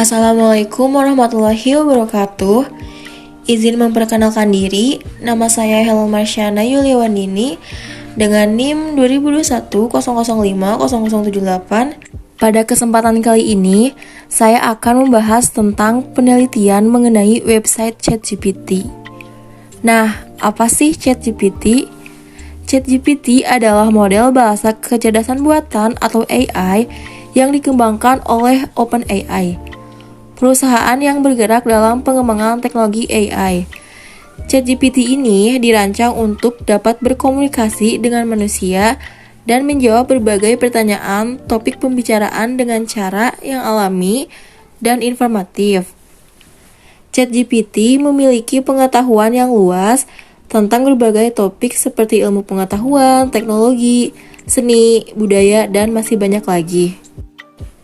Assalamualaikum warahmatullahi wabarakatuh. Izin memperkenalkan diri, nama saya Helma Marsyana Yuliawandini dengan NIM 2021005078. Pada kesempatan kali ini, saya akan membahas tentang penelitian mengenai website ChatGPT. Nah, apa sih ChatGPT? ChatGPT adalah model bahasa kecerdasan buatan atau AI yang dikembangkan oleh OpenAI, perusahaan yang bergerak dalam pengembangan teknologi AI. ChatGPT ini dirancang untuk dapat berkomunikasi dengan manusia dan menjawab berbagai pertanyaan topik pembicaraan dengan cara yang alami dan informatif. ChatGPT memiliki pengetahuan yang luas tentang berbagai topik seperti ilmu pengetahuan, teknologi, seni, budaya, dan masih banyak lagi.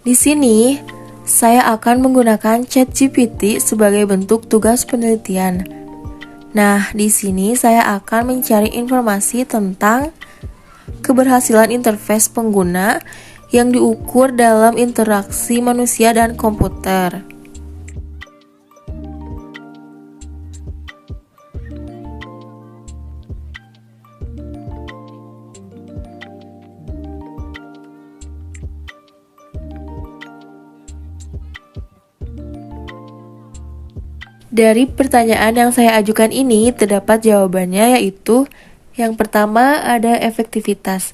Di sini, saya akan menggunakan ChatGPT sebagai bentuk tugas penelitian. Nah, di sini saya akan mencari informasi tentang keberhasilan interface pengguna yang diukur dalam interaksi manusia dan komputer. Dari pertanyaan yang saya ajukan ini terdapat jawabannya, yaitu yang pertama ada efektivitas,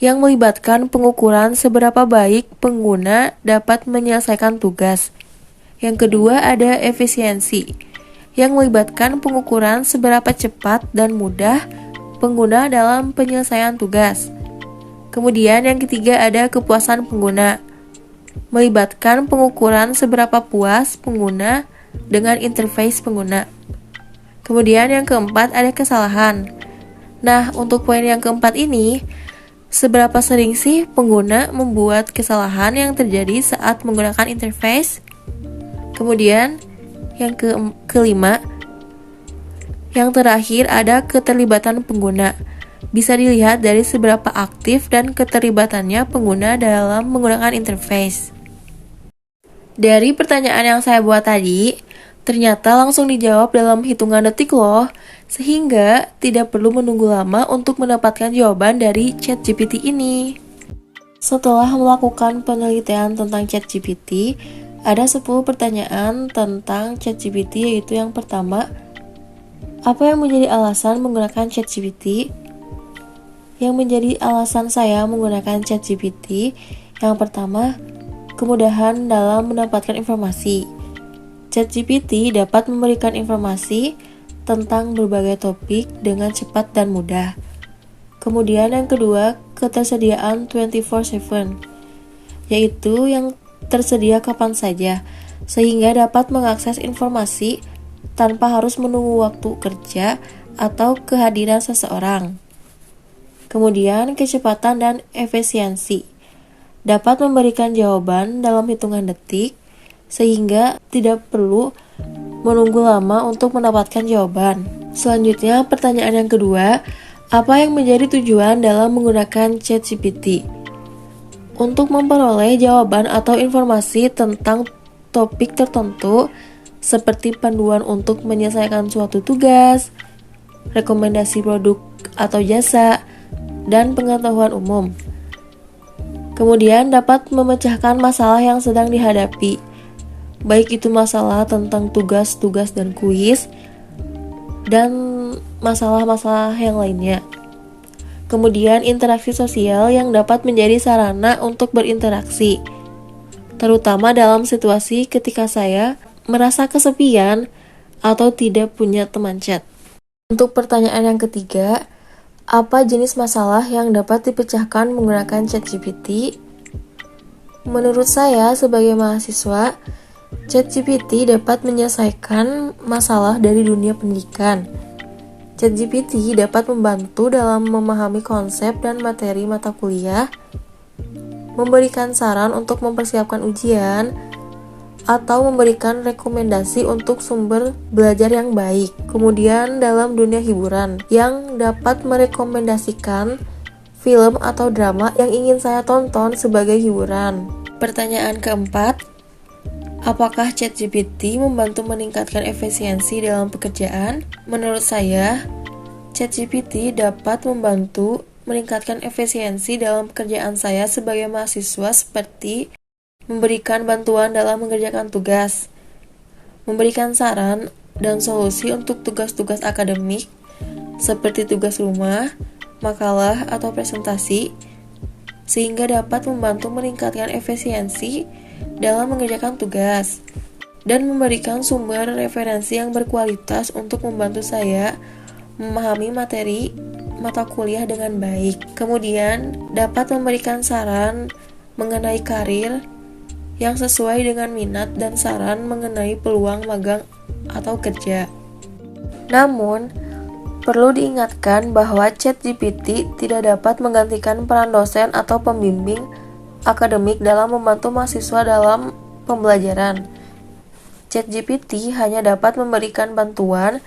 yang melibatkan pengukuran seberapa baik pengguna dapat menyelesaikan tugas. Yang kedua ada efisiensi, yang melibatkan pengukuran seberapa cepat dan mudah pengguna dalam penyelesaian tugas. Kemudian yang ketiga ada kepuasan pengguna, melibatkan pengukuran seberapa puas pengguna dengan interface pengguna. Kemudian yang keempat ada kesalahan. Nah, untuk poin yang keempat ini, seberapa sering sih pengguna membuat kesalahan yang terjadi saat menggunakan interface? Kemudian yang kelima, yang terakhir ada keterlibatan pengguna. Bisa dilihat dari seberapa aktif dan keterlibatannya pengguna dalam menggunakan interface. Dari pertanyaan yang saya buat tadi, ternyata langsung dijawab dalam hitungan detik loh, sehingga tidak perlu menunggu lama untuk mendapatkan jawaban dari ChatGPT ini. Setelah melakukan penelitian tentang ChatGPT, ada 10 pertanyaan tentang ChatGPT, yaitu yang pertama, apa yang menjadi alasan menggunakan ChatGPT? Yang menjadi alasan saya menggunakan ChatGPT, yang pertama, kemudahan dalam mendapatkan informasi. ChatGPT dapat memberikan informasi tentang berbagai topik dengan cepat dan mudah. Kemudian yang kedua, ketersediaan 24/7, yaitu yang tersedia kapan saja, sehingga dapat mengakses informasi tanpa harus menunggu waktu kerja atau kehadiran seseorang. Kemudian kecepatan dan efisiensi, dapat memberikan jawaban dalam hitungan detik, sehingga tidak perlu menunggu lama untuk mendapatkan jawaban. Selanjutnya, pertanyaan yang kedua, apa yang menjadi tujuan dalam menggunakan ChatGPT? Untuk memperoleh jawaban atau informasi tentang topik tertentu, seperti panduan untuk menyelesaikan suatu tugas, rekomendasi produk atau jasa, dan pengetahuan umum. Kemudian dapat memecahkan masalah yang sedang dihadapi, baik itu masalah tentang tugas-tugas dan kuis, dan masalah-masalah yang lainnya. Kemudian interaksi sosial yang dapat menjadi sarana untuk berinteraksi, terutama dalam situasi ketika saya merasa kesepian atau tidak punya teman chat. Untuk pertanyaan yang ketiga, apa jenis masalah yang dapat dipecahkan menggunakan ChatGPT? Menurut saya sebagai mahasiswa, ChatGPT dapat menyelesaikan masalah dari dunia pendidikan. ChatGPT dapat membantu dalam memahami konsep dan materi mata kuliah, memberikan saran untuk mempersiapkan ujian, atau memberikan rekomendasi untuk sumber belajar yang baik. Kemudian dalam dunia hiburan, yang dapat merekomendasikan film atau drama yang ingin saya tonton sebagai hiburan. Pertanyaan keempat, Apakah ChatGPT membantu meningkatkan efisiensi dalam pekerjaan? Menurut saya, ChatGPT dapat membantu meningkatkan efisiensi dalam pekerjaan saya sebagai mahasiswa seperti memberikan bantuan dalam mengerjakan tugas, memberikan saran dan solusi untuk tugas-tugas akademik seperti tugas rumah, makalah, atau presentasi, sehingga dapat membantu meningkatkan efisiensi dalam mengerjakan tugas dan memberikan sumber referensi yang berkualitas untuk membantu saya memahami materi mata kuliah dengan baik. Kemudian, dapat memberikan saran mengenai karir yang sesuai dengan minat dan saran mengenai peluang magang atau kerja. Namun, perlu diingatkan bahwa ChatGPT tidak dapat menggantikan peran dosen atau pembimbing akademik dalam membantu mahasiswa dalam pembelajaran. ChatGPT hanya dapat memberikan bantuan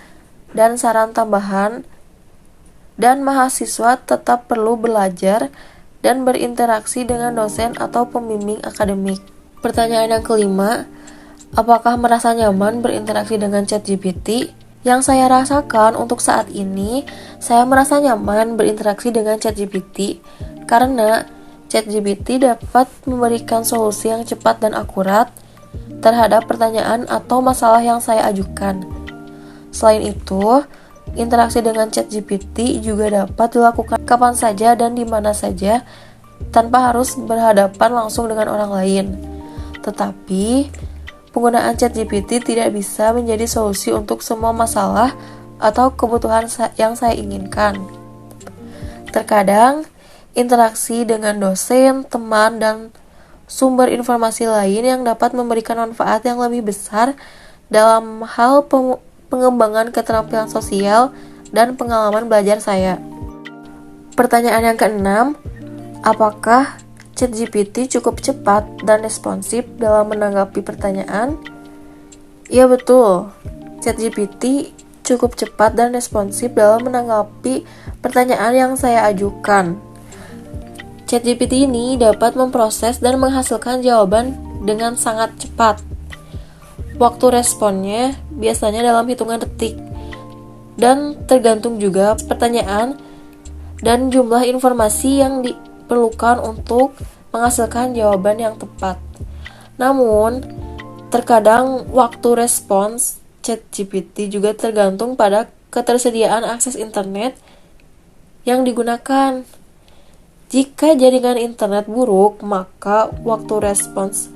dan saran tambahan, dan mahasiswa tetap perlu belajar dan berinteraksi dengan dosen atau pembimbing akademik. Pertanyaan yang kelima, apakah merasa nyaman berinteraksi dengan ChatGPT? Yang saya rasakan untuk saat ini, saya merasa nyaman berinteraksi dengan ChatGPT karena ChatGPT dapat memberikan solusi yang cepat dan akurat terhadap pertanyaan atau masalah yang saya ajukan. Selain itu, interaksi dengan ChatGPT juga dapat dilakukan kapan saja dan di mana saja tanpa harus berhadapan langsung dengan orang lain. Tetapi, penggunaan ChatGPT tidak bisa menjadi solusi untuk semua masalah atau kebutuhan yang saya inginkan. Terkadang, interaksi dengan dosen, teman, dan sumber informasi lain yang dapat memberikan manfaat yang lebih besar dalam hal pengembangan keterampilan sosial dan pengalaman belajar saya. Pertanyaan yang keenam, apakah ChatGPT cukup cepat dan responsif dalam menanggapi pertanyaan? Ya betul, ChatGPT cukup cepat dan responsif dalam menanggapi pertanyaan yang saya ajukan. ChatGPT ini dapat memproses dan menghasilkan jawaban dengan sangat cepat. Waktu responnya biasanya dalam hitungan detik, dan tergantung juga pertanyaan dan jumlah informasi yang diperlukan untuk menghasilkan jawaban yang tepat. Namun, terkadang waktu respons ChatGPT juga tergantung pada ketersediaan akses internet yang digunakan. Jika jaringan internet buruk, maka waktu respons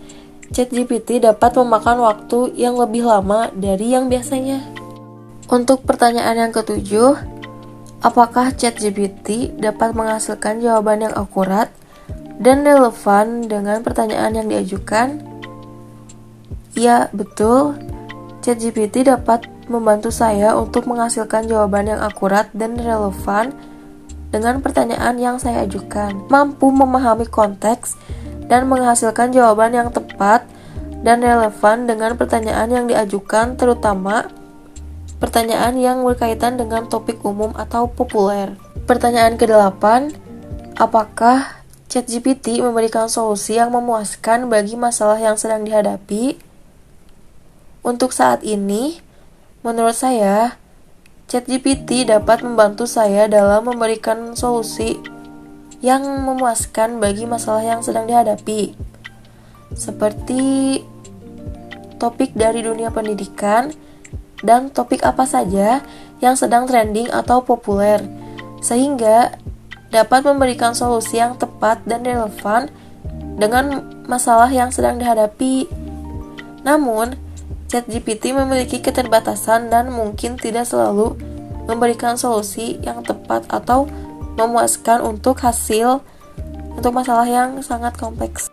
ChatGPT dapat memakan waktu yang lebih lama dari yang biasanya. Untuk pertanyaan yang ketujuh, apakah ChatGPT dapat menghasilkan jawaban yang akurat dan relevan dengan pertanyaan yang diajukan? Ya, betul. ChatGPT dapat membantu saya untuk menghasilkan jawaban yang akurat dan relevan dengan pertanyaan yang saya ajukan, mampu memahami konteks dan menghasilkan jawaban yang tepat dan relevan dengan pertanyaan yang diajukan, terutama pertanyaan yang berkaitan dengan topik umum atau populer. Pertanyaan ke-8, apakah ChatGPT memberikan solusi yang memuaskan bagi masalah yang sedang dihadapi? Untuk saat ini, menurut saya, ChatGPT dapat membantu saya dalam memberikan solusi yang memuaskan bagi masalah yang sedang dihadapi, seperti topik dari dunia pendidikan dan topik apa saja yang sedang trending atau populer, sehingga dapat memberikan solusi yang tepat dan relevan dengan masalah yang sedang dihadapi. Namun, ChatGPT memiliki keterbatasan dan mungkin tidak selalu memberikan solusi yang tepat atau memuaskan untuk masalah yang sangat kompleks.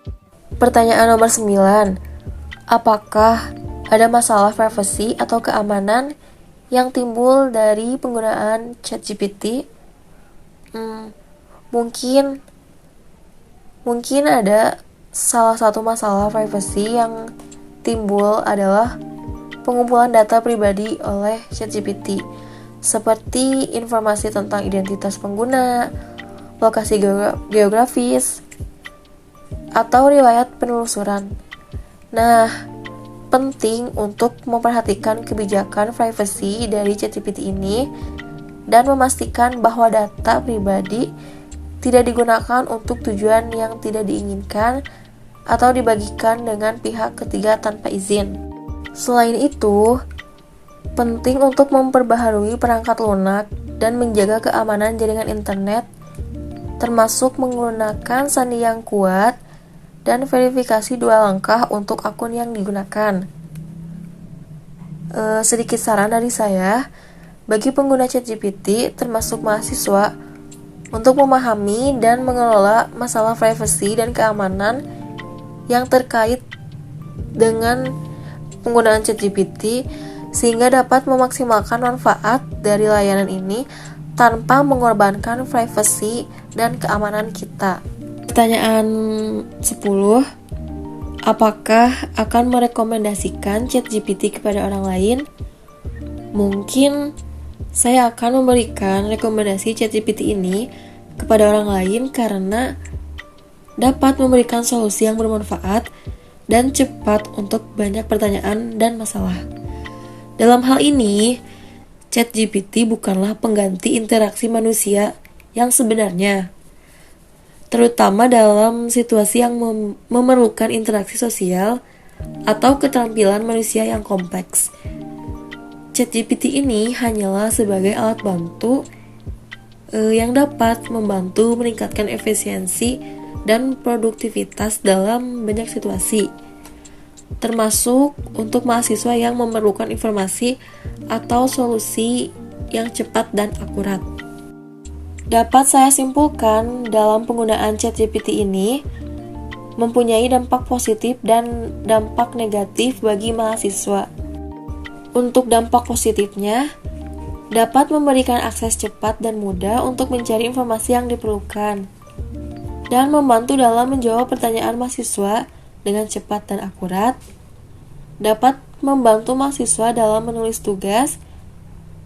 Pertanyaan nomor 9, apakah ada masalah privasi atau keamanan yang timbul dari penggunaan ChatGPT? Mungkin ada salah satu masalah privasi yang timbul adalah pengumpulan data pribadi oleh ChatGPT, seperti informasi tentang identitas pengguna, lokasi geografis, atau riwayat penelusuran. Nah, penting untuk memperhatikan kebijakan privacy dari ChatGPT ini dan memastikan bahwa data pribadi tidak digunakan untuk tujuan yang tidak diinginkan atau dibagikan dengan pihak ketiga tanpa izin. Selain itu, penting untuk memperbaharui perangkat lunak dan menjaga keamanan jaringan internet, termasuk menggunakan sandi yang kuat dan verifikasi 2 langkah untuk akun yang digunakan. Sedikit saran dari saya, bagi pengguna ChatGPT termasuk mahasiswa, untuk memahami dan mengelola masalah privasi dan keamanan yang terkait dengan penggunaan ChatGPT sehingga dapat memaksimalkan manfaat dari layanan ini tanpa mengorbankan privasi dan keamanan kita. Pertanyaan 10. Apakah akan merekomendasikan ChatGPT kepada orang lain? Mungkin saya akan memberikan rekomendasi ChatGPT ini kepada orang lain karena dapat memberikan solusi yang bermanfaat dan cepat untuk banyak pertanyaan dan masalah. Dalam hal ini, ChatGPT bukanlah pengganti interaksi manusia yang sebenarnya, terutama dalam situasi yang memerlukan interaksi sosial atau keterampilan manusia yang kompleks. ChatGPT ini hanyalah sebagai alat bantu yang dapat membantu meningkatkan efisiensi dan produktivitas dalam banyak situasi, termasuk untuk mahasiswa yang memerlukan informasi atau solusi yang cepat dan akurat. Dapat saya simpulkan, dalam penggunaan ChatGPT ini mempunyai dampak positif dan dampak negatif bagi mahasiswa. Untuk dampak positifnya, dapat memberikan akses cepat dan mudah untuk mencari informasi yang diperlukan, dan membantu dalam menjawab pertanyaan mahasiswa dengan cepat dan akurat. Dapat membantu mahasiswa dalam menulis tugas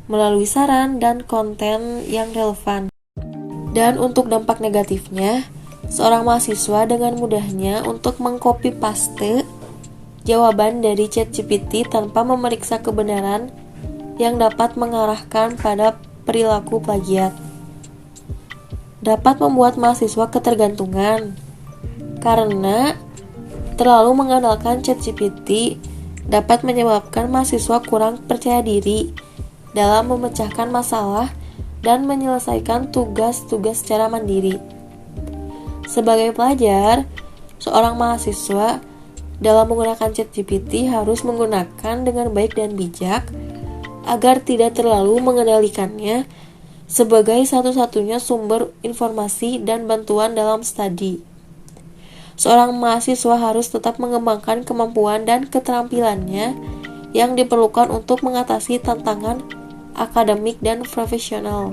melalui saran dan konten yang relevan. Dan untuk dampak negatifnya, seorang mahasiswa dengan mudahnya untuk mengcopy paste jawaban dari ChatGPT tanpa memeriksa kebenaran yang dapat mengarahkan pada perilaku plagiat. Dapat membuat mahasiswa ketergantungan karena terlalu mengandalkan ChatGPT dapat menyebabkan mahasiswa kurang percaya diri dalam memecahkan masalah dan menyelesaikan tugas-tugas secara mandiri. Sebagai pelajar, seorang mahasiswa dalam menggunakan ChatGPT harus menggunakan dengan baik dan bijak agar tidak terlalu mengendalikannya sebagai satu-satunya sumber informasi dan bantuan dalam studi. Seorang mahasiswa harus tetap mengembangkan kemampuan dan keterampilannya yang diperlukan untuk mengatasi tantangan akademik dan profesional.